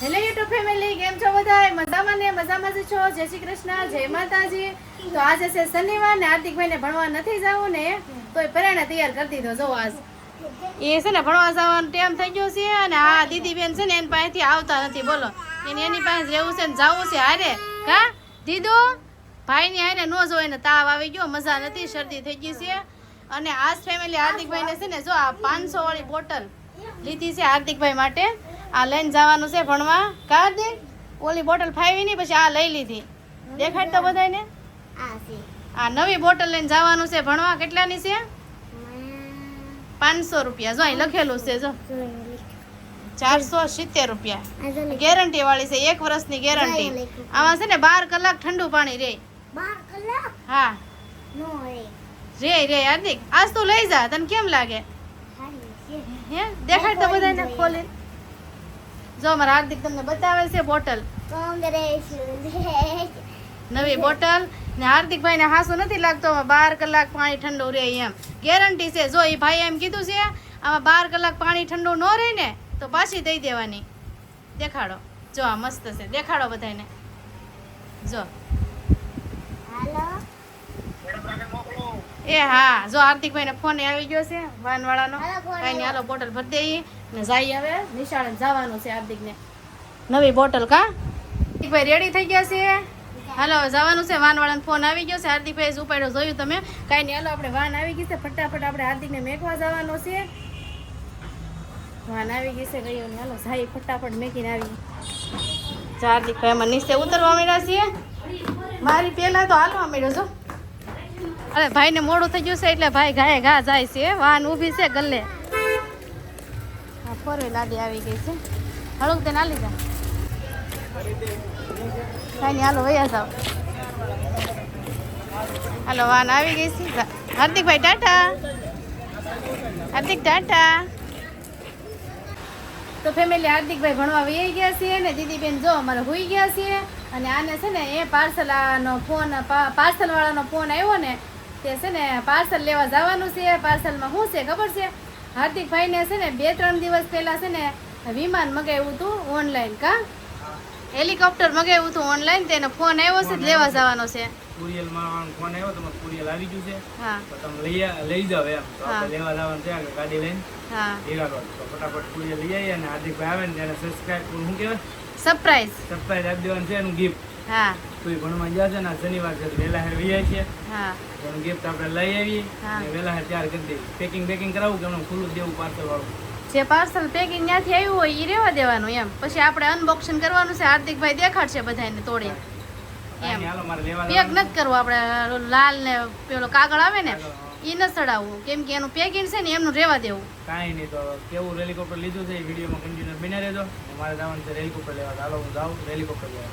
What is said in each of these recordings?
Hello YouTube family, કેમ છો બધા? મજામાં ને? મજામાં જ છો? જય શ્રી કૃષ્ણ, જય માતાજી. તો આજે છે શનિવાર ને હાર્દિકભાઈને ભણવા નથી જવું ને, તોય પરાણે તૈયાર કરી દીધો. જો આજ એ છે ને ભણવા જવાનો ટાઈમ થઈ ગયો છે અને આ દીદી બેન છે ને એની પાસેથી આવતા નથી. બોલો, એની પાસે રહેવું છે ને જવું છે હારે. કા દીદો ભાઈની હારે ન જોઈ ને તાવ આવી ગયો, મજા નથી, શરદી થઈ ગઈ છે. અને આજ ફેમિલી હાર્દિકભાઈને છે ને જો આ 500 વાળી બોટલ લીધી છે હાર્દિકભાઈ માટે. આ લઈને જવાનું છે ભણવા. કાર્તિક ઓલી બોટલ ફાવી નહીં, પછી આ લઈ લીધી. દેખાડ તો બધાને. આ નવી બોટલ લઈને જવાનું છે ભણવા. કેટલાની છે? 500 રૂપિયા. જો અહીં લખેલું છે, જો 470 રૂપિયા. ગેરંટી વાળી છે, 1 વર્ષની ગેરંટી. આમાં છે ને 12 કલાક ઠંડુ પાણી રે. 12 કલાક? હા રે હાર્દિક, આજ તું લઈ જા. તને કેમ લાગે? હે દેખાડ તો બધાને ખોલી. જો મારા હાર્દિક તમને બતાવે છે બોટલ, નવી બોટલ. ને હાર્દિકભાઈ ને હાસુ નથી લાગતો 12 કલાક પાણી ઠંડુ રહે એમ ગેરંટી છે. જો એ ભાઈ એમ કીધું છે આમાં 12 કલાક પાણી ઠંડુ ન રહે ને તો પાછી દઈ દેવાની. દેખાડો, જો આ મસ્ત છે, દેખાડો બધાને. જો એ હા, જો હાર્દિકભાઈ ને ફોન આવી ગયો છે વાન વાળાનો. કઈ ની હાલો બોટલ ભરી દઈએ ને જઈ. હવે નિશાળે જવાનું છે હાર્દિક ને. નવી બોટલ. કા હાર્દિકભાઈ રેડી થઈ ગયા છે? હાલો જવાનું છે. વાન વાળાનો ફોન આવી ગયો છે. હાર્દિકભાઈ ઉપાડ્યો, જોયું તમે? કઈ નહીં, હાલો આપણે વાન આવી ગઈ છે, ફટાફટ આપણે હાર્દિકને મેકવા જવાનો છે. વાન આવી ગઈ છે ગયો ને, હાલો જાય ફટાફટ મેકીને આવી. હાર્દિકભાઈ એમાં નીચે ઉતરવા મળ્યા છીએ. મારી પહેલા તો હાલવા મળ્યો. જો અરે ભાઈને મોડું થઈ ગયું છે એટલે ભાઈ ગાય ઘા જાય છે. વાન ઊભી છે ગલ્લે. હા, 4 લાદી આવી ગઈ છે. હળુક તેને હાલી જા. કાંઈ નહીં, હાલો વયા જાઓ. હાલો વાન આવી ગઈ છે. હાર્દિકભાઈ ટાટા. હાર્દિક ટાટા. તો ફેમિલી હાર્દિકભાઈ ભણવા વહી ગયા છે ને દીદીબેન જો અમારે હોઈ ગયા છે. અને આને છે ને એ પાર્સલનો ફોન, પાર્સલ વાળાનો ફોન આવ્યો ને, તે છે ને પાર્સલ લેવા જવાનું છે. પાર્સલમાં શું છે ખબર છે? હાર્દિકભાઈને છે ને 2-3 દિવસ પહેલા છે ને વિમાન મગાવ્યું હતું ઓનલાઈન. કા હેલિકોપ્ટર મગાવ્યું હતું ઓનલાઈન. તેનો ફોન આવ્યો છે, લેવા જવાનો છે. કુરિયર માં ફોન આવ્યો, તમારું કુરિયર આવી ગયું છે. હા, તો તમે લઈ જાવ એમ. તો આપણે લેવા જવાનું છે ગાડી લઈને. હા, હીરારો તો ફટાફટ કુરિયર લઈ આવીએ. અને હાર્દિકભાઈ આવે ને તેને સબસ્ક્રાઇબ શું કહેવાય, સરપ્રાઈઝ આપી દેવાનું છે એનું ગિફ્ટ. હા, કોઈ ભણવા ગયા છે ને શનિવાર છે, વહેલા હેર વહી છીએ. હા, એનું ગિફ્ટ આપણે લઈ આવીએ અને વહેલા હેર તૈયાર કરી દઈએ. પેકિંગ કરાવું કે એમનું ખુલ્લું દેવું પાર્સલ વાળું. જે પાર્સલ પેકિંગ ત્યાંથી આવ્યું હોય એ રહેવા દેવાનું એમ. પછી આપણે અનબોક્સિંગ કરવાનું છે. હાર્દિકભાઈ દેખાડશે બધાને તોડી એમ. હાલો મારે લેવા પેક નથી કરવું આપણે. લાલ ને પેલો કાગળ આવે ને એ ન ચડાવવું, કેમ કે એનું પેકિંગ છે ને એમનું રહેવા દેવું. કાંઈ નહીં. તો કેવું હેલિકોપ્ટર લીધું છે એ વિડીયોમાં કન્ટિન્યુ બન્યા રહેજો. મારે જવાનું છે હેલિકોપ્ટર લેવા. હાલો હું જાઉં હેલિકોપ્ટર લેવા.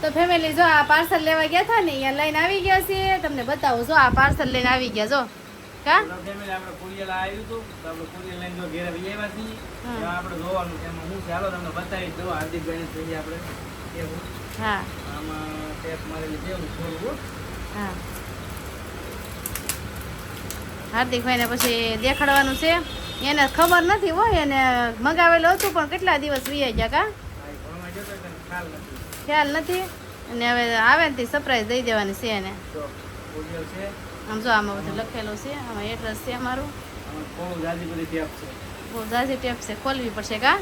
તો ફેમિલી જો આ પાર્સલ લેવા ગયા હતા ને અહીંયા લઈને આવી ગયા છે. તમને બતાવું, જો આ પાર્સલ લઈને આવી ગયા. જો કા ફેમિલી આપણે કુરિયર આવ્યું હતું તો આપણે કુરિયર લઈને જો ઘેર લઈ આવ્યા છીએ. આપણે જોવાનું છે એમાં હું છે. હાલો તમને બતાવી દો. હાર્દિકભાઈને જોઈએ આપણે કેવું. હા, આમાં ટેપ મારેલી છે હું ખોલવું. હા, હાર્દિકભાઈને પછી દેખાડવાનું છે. એને ખબર નથી હોય, એને મંગાવેલું હતું પણ કેટલા દિવસ વીઆઈ ગયા. કા ભણવા જતો એટલે ખ્યાલ નથી. ખ્યાલ નથી. અને હવે આવે ને તે સરપ્રાઈઝ દઈ દેવાની છે એને. તો કુરિયર છે. આમ જો આમાં બધું લખેલું છે. આમાં એડ્રેસ છે અમારું. આમાં બહુ જાજી બધી ટેપ છે. બહુ ઝાઝી ટેપ છે, ખોલવી પડશે. કા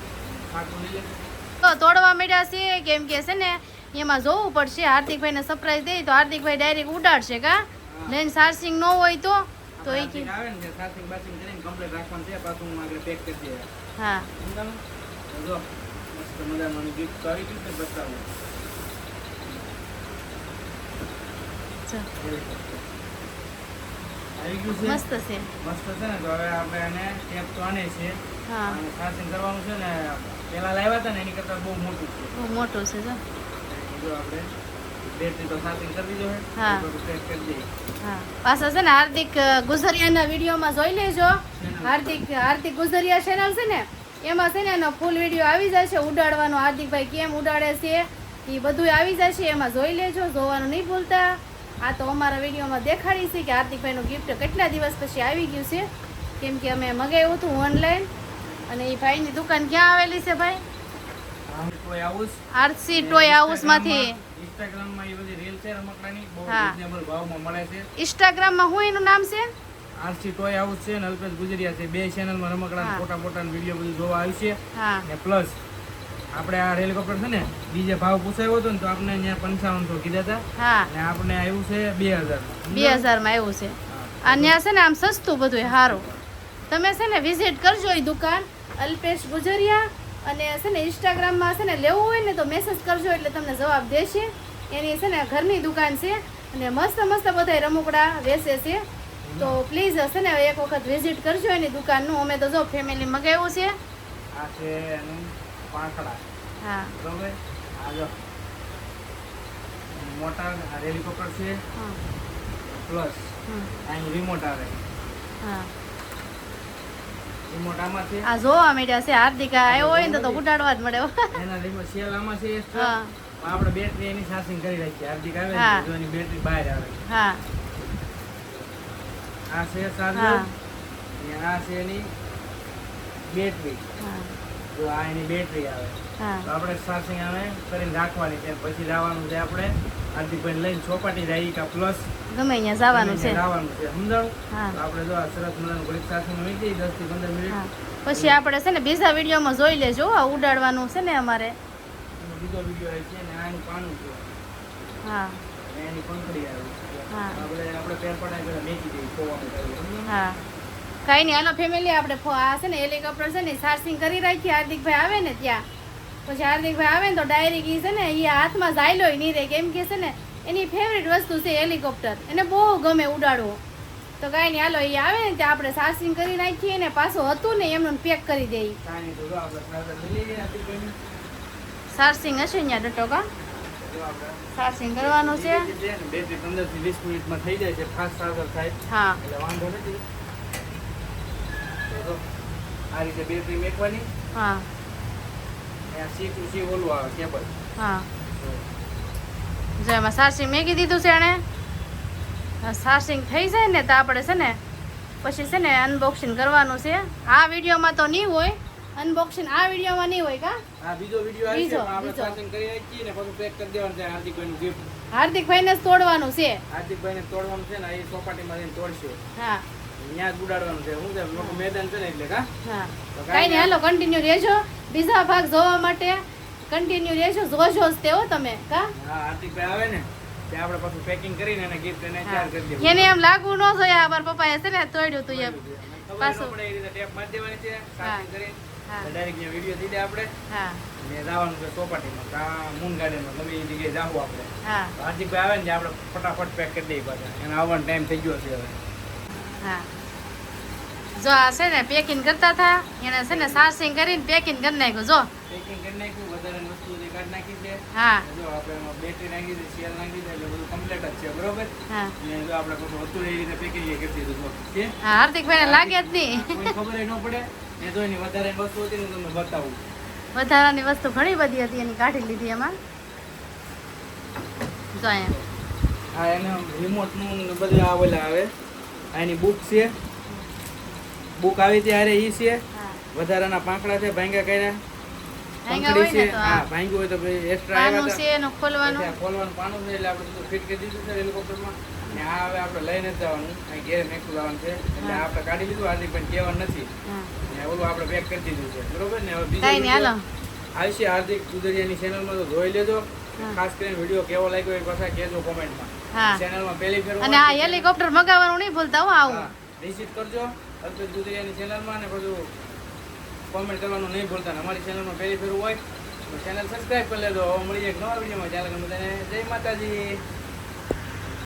ખાટું લઈ લે. તો તોડવા મળ્યા છે કેમ કે છે ને એમાં જોવું પડશે. હાર્દિકભાઈને સરપ્રાઈઝ દઈ તો હાર્દિકભાઈ ડાયરેક્ટ ઉડાડશે. કા લઈને ચાર્જિંગ ન હોય તો એ કે આવે ને સાર્થિંગ બાર્થિંગ કરીને કમ્પ્લીટ રાખવાનું છે. પાછું હું આગળ પેક કરી દઈએ. હા, સમજાણું? તો જો મસ્ત મજાનું ગિફ્ટ તો આવી ગયું છે. બતાવું જો આવી ગયું છે. મસ્ત છે. મસ્ત છે ને. તો હવે આપણે એને ટેપ તો આને છે હા, અને ચાર્જિંગ કરવાનું છે ને. પેલા લાવ્યા હતા ને એની કરતાં બહુ મોટું છે. બહુ મોટું છે. જો જો આપણે બેટરી તો ચાર્જિંગ કરી દીધો છે. હા. બધું પેક કરી દઈએ. હા, પાછા છે ને હાર્દિક ગુજરિયાના વિડીયોમાં જોઈ લેજો. હાર્દિક ગુજરિયા ચેનલ છે ને એમાં છે ને એનો ફૂલ વિડીયો આવી જાય છે. ઉડાડવાનો, હાર્દિકભાઈ કેમ ઉડાડે છે એ બધું આવી જાય છે. એમાં જોઈ લેજો, જોવાનું નહીં ભૂલતા. આ તો અમારા વિડીયોમાં દેખાડી છે કે હાર્દિકભાઈનું ગિફ્ટ કેટલા દિવસ પછી આવી ગયું છે. કેમ કે અમે મગાવ્યું હતું ઓનલાઈન. અને એ ભાઈની દુકાન ક્યાં આવેલી છે ભાઈ? Toy house. RC toy house માંથી ઇન્સ્ટાગ્રામમાં એ બધી રીલ છે રમકડાની, બહુ હા. રિઝનેબલ ભાવમાં મળે છે. ઇન્સ્ટાગ્રામમાં હું એનું નામ છે આરસી ટોય હાઉસ છે ને અલ્પેશ ગુજરિયા છે, બે ચેનલમાં રમકડાના હા. ફોટા વિડીયો બધું જોવા આવશે. હા ને પ્લસ આપણે આ હેલિકોપ્ટર છે ને બીજે ભાવ પૂછાયો હતો ને તો આપણે અહીંયા 5500 કીધા હતા હા ને આપણે આવ્યું છે 2000. 2000 માં આવ્યું છે આ ત્યાં છે ને આમ સસ્તું બધું સારું. તમે છે ને વિઝિટ કરજો એ દુકાન અલ્પેશ ગુજરિયા, અને છે ને ઇન્સ્ટાગ્રામમાં છે ને લેવું હોય ને તો મેસેજ કરજો એટલે તમને જવાબ દેશે. એની છે ને ઘરની દુકાન છે અને મસ્ત મસ્ત બધા રમકડા વેચે છે. તો પ્લીઝ છે ને એક વખત વિઝિટ કરજો એની દુકાનનું. અમે તો જો ફેમિલી મગાવ્યું છે. આ છે એનું પાંખડા, હા બરોબર. આ જો મોટા આ હેલિકોપ્ટર છે, હા પ્લસ અહીં રિમોટ આવે. હા રિમોટ આમાં છે, આ જોવા મળ્યા છે. હાર્દિકા આવ્યો હોય ને તો ઉડાડવા જ મળે હો. એના રિમોટ સેલ આમાં છે extra. હા આપણે બેટરી એની ચાર્જિંગ કરી રાખીએ. હાર્દિક આવે હા. ને તો એની બેટરી બહાર આવે. હા આ છે ચાર્જર હા અને આ છે એની બેટરી. હા જો આ એની બેટરી આવે હા તો આપણે ચાર્જિંગ આવે કરીને રાખવાની છે. પછી જવાનું છે આપણે હાર્દિકભાઈ લઈને ચોપાટી જાય કે પ્લસ ગમે અહીંયા જવાનું છે. જવાનું છે, સમજાણું? હા તો આપણે જો આ સરસ મજાનું ઘડીક ચાર્જિંગ મૂકી દઈએ 10 થી 15 મિનિટ. હા પછી આપણે છે ને બીજા વિડીયોમાં જોઈ લેજો આ ઉડાડવાનું છે ને અમારે. એનો બીજો વિડીયો આવે છે ને આ એનું પાનું છે હા અને એની પંખડી આવે. હા આપણે પેર પડાય પેલા મેકી દઈએ ખોવાનું થાય, સમજાણું? હા કઈ નહીં. હાલો ફેમિલી આપણે આ છે ને હેલિકોપ્ટર છે ને ચાર્જિંગ કરી રાખીએ. હાર્દિકભાઈ આવે ને ત્યાં પછી હાર્દિકભાઈ આવે ને તો ડાયરેક્ટ ઈ છે ને એ હાથમાં જાયલો નહીં રહે, કેમ કે છે ને એની ફેવરેટ વસ્તુ છે હેલિકોપ્ટર. એને બહુ ગમે ઉડાડવું. તો કાંઈ નહીં હાલો એ આવે ને ત્યાં આપણે ચાર્જિંગ કરી નાખીએ ને પાછું હતું ને એમનું પેક કરી દઈએ. કાંઈ નહીં, તો જો આપણે ચાર્જર લઈ લઈએ હાર્દિકભાઈનું. ચાર્જિંગ હશે અહીંયા ડટો કા જો આપણે ચાર્જિંગ કરવાનું છે. બેટરી 15 થી 20 મિનિટમાં થઈ જાય છે. ફાસ્ટ ચાર્જર થાય હા એટલે વાંધો નથી. તો જો આ રીતે બેટરી મેકવાની. હા અહીંયા C to C ઓલું આવે કેબલ. હા જો એમાં ચાર્જિંગ મેકી દીધું છે એણે. ચાર્જિંગ થઈ જાય ને તો આપણે છે ને પછી છે ને અનબોક્સિંગ કરવાનું છે. આ વિડીયોમાં તો નહીં હોય અનબોક્સિંગ, આ વિડીયોમાં નહીં હોય કા. આ બીજો વિડીયો આવે છે બીજો, પણ આપણે બીજો. ચાર્જિંગ કરી રાખીએ ને પછી પેક કરી દેવાનું છે. હાર્દિકભાઈનું gift. હાર્દિકભાઈને જ તોડવાનું છે. હાર્દિકભાઈને તોડવાનું છે ને એ ચોપાટીમાં જઈને તોડશે. હા ત્યાં જ ઉડાડવાનું છે. શું છે મોટું મેદાન છે ને એટલે કા. હા તો કાંઈ નહીં હાલો કન્ટિન્યુ રહેજો. બીજા ભાગ જોવા માટે કન્ટિન્યુ રહેજો. જોજો જ તેવો તમે કા. હા, હાર્દિકભાઈ આવે ને તે આપણે પાછું પેકિંગ કરીને એને gift એને હા. ચાર્જ કરી દેવું. એને એમ લાગવું ન જોઈએ આ મારા પપ્પાએ છે ને તોડ્યું તું એમ. ખબર પાછું. ન પડે એ રીતે ટેપ મારી દેવાની છે ચાર્જિંગ કરીને. હા ડાયરેક્ટ ત્યાં વિડીયો દીધે આપણે હા ને જવાનું છે ચોપાટીમાં કા મૂન ગાર્ડનમાં ગમે એ જગ્યાએ જાવું આપણે. હા તો હાર્દિકભાઈ આવે ને આપણે ફટાફટ પેક કરી દઈએ પાછા. એને આવવાનો ટાઈમ થઈ ગયો છે હવે. હા જો આ છે ને પેકિંગ કરતા હતા એને છે ને ચાર્જિંગ કરીને પેકિંગ કરી નાખ્યું. જો પેકિંગ કરી નાખ્યું, વધારાની વસ્તુ બધી કાઢી નાખી છે. હા જો આપણે એમાં બેટરી નાખી છે, સેલ નાખી છે એટલે બધું કમ્પ્લીટ જ છે, બરોબર. હા ને જો આપણે પાછું હતું એ રીતે પેકિંગ કરી દીધું જો. છે હા હાર્દિકભાઈને લાગે જ નહીં. કોઈ ખબર ન પડે ને જો એની વધારાની વસ્તુ હતી ને હું તમને બતાવું. વધારાની વસ્તુ ઘણી બધી હતી એની કાઢી લીધી એમાં. જો અહીંયા આ એના રિમોટનું ને બધું આ ઓલા આવે. આ એની બુક છે, બુક આવી ત્યારે ઈ છે. હા વધારાના પાંખડા છે, ભાંગ્યા કર્યા. ભાંગ્યા પંખડી હોય ને છે, તો હા હા. ભાંગ્યું હોય તો પછી એક્સ્ટ્રા પાનું આવ્યા છે એનું ખોલવાનું. હતા. ખોલવાનું પાનું છે એટલે આપણે બધું ફિટ કરી દીધું છે હેલિકોપ્ટરમાં. ને આ હવે આપણે લઈને જ જવાનું, અહીં ઘેર મેકું જવાનું છે એટલે હા. આપણે કાઢી લીધું. હાર્દિક પણ કહેવાનું નથી હા ને ઓલું આપણે પેક કરી દીધું છે, બરોબર ને. હવે બીજો કાંઈ નહીં હાલો. વિડીયો આવશે હાર્દિક ગુજરિયાની ચેનલમાં, તો જોઈ લેજો. હા. ખાસ કરીને વિડીયો કેવો લાગ્યો એ પાછા કહેજો કોમેન્ટમાં. હા ચેનલમાં પહેલી ફેર અને આ હેલિકોપ્ટર મગાવવાનું નહીં ભૂલતા હો. આવું વિઝિટ કરજો અલ્પેશ ગુજરિયાની ચેનલમાં ને બધું કોમેન્ટ કરવાનું નહીં ભૂલતા. ને અમારી ચેનલમાં પહેલી ફેર હોય તો ચેનલ સબસ્ક્રાઈબ કરી લેજો. હવે મળીએ એક નવા વિડીયોમાં. ચાલો બધાને જય માતાજી.